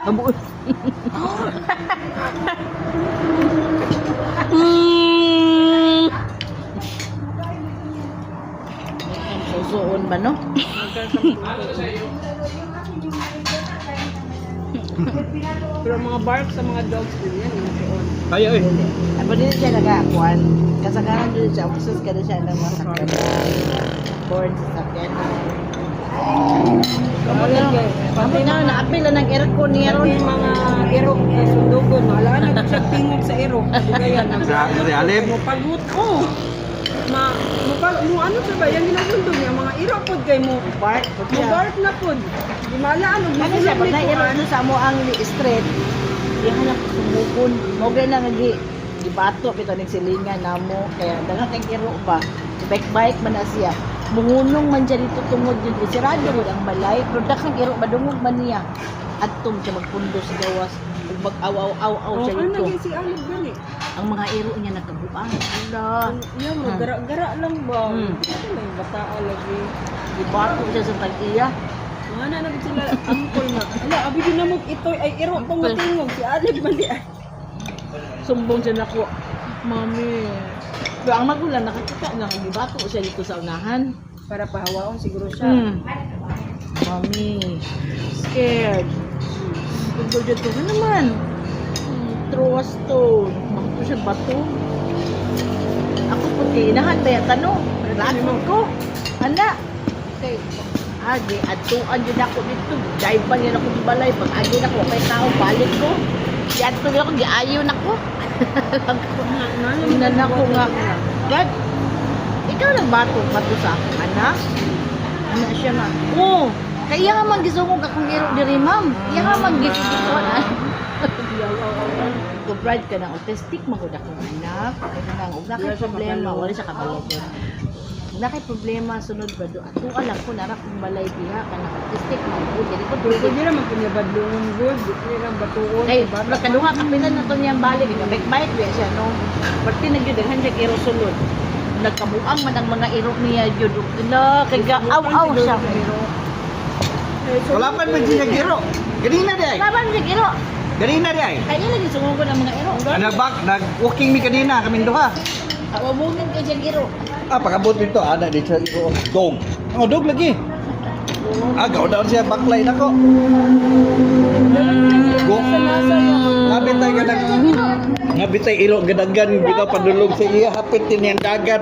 Abo. Susuon ba no? Pero mga bark sa mga dogs din yan, yung doon. Kaya eh. Apa din siya nagakuan. Kasagaran din siya usus kada siya ng mga sakyan. Born sa sakyan. Kapag na naapil lang ng aircon niya ron. Yung mga irok na sundugon, wala na siya tingog sa irok. Kaya Sa alim. Pagut ko. Mo ano sa bayan ginasundog niya mga irok pod kay mo. Bark. Mo bark na pod. Di malaan og Ano siya pag na sa mo ang street. Di hanap sumukon. Mo gay na nga gibato bitaw ning silingan namo kaya daghang kay iro ba. Bike man na siya. Mungunong man siya dito tungod yun. Sirado mo ang balay. Pero daghang iro madungog man niya. Adtom siya magpundo sa gawas. Ug mag-aw-aw-aw siya Ano dito. naging si Alib gani? Ang mga iro niya nagkabuang. Ala. Iya mo gara-gara lang ba? Hmm. Ano may bataa lagi. Gibato siya sa tag-iya. Mga na sila angkol na. Ala abi din namog ito ay iro tong matingog si Alib man di ay. Sumbong siya nako. Mami. Pero ang magulang nakakita nga gibato siya dito sa unahan. Para pahawaon siguro siya. Mami. Scared. Tungkol dyan ko naman. Throw a stone. Makito siya bato. Ako po kay inahan ba yung tanong? Lahat ko. Ana. Okay. Agi, atuan yun ako dito. Dive pa yun ako di balay. Pag agi na ko, may tao, balik ko. Yan to ako, giayaw na ko. Inan ako nga. God, ikaw nagbato bato sa akin, anak? Ano siya na? Oo. Kaya nga mag-gisungog akong iro diri, ma'am. Kaya nga mag-gisungog. Bride ka na, autistic magod akong anak. Kaya nga, huwag na kayo problema. Wala siya kabalay ko. Huwag na kayo problema, sunod ba do? Ato alam ko, narak kong balay diha, ka na autistic, magod. Dili ko Pwede tulog. nila magpinabadlungon good. Hindi nila batuon. Ay, kaduha kapilan na to niyang balik. Bike-bike din siya, no? Pati nagyudahan siya iro sulod. Nagkabuang man ang mga iro niya, yun. Kaya aw-aw siya. Wala pa man siya giro. Ganina di ay. Laban siya iro. Ganina di ay. Kaya lagi sumugod ang mga iro. Nag-walking mi kanina, kaming duha. Awamungin ka siya iro. Pakabot dito, ada di siya dog. Oh, dog lagi. Agaw daw siya baklay nako. Ngabitay ka nang ngabitay ilo gadagan bitaw padulog sa iya hapit din yang dagat.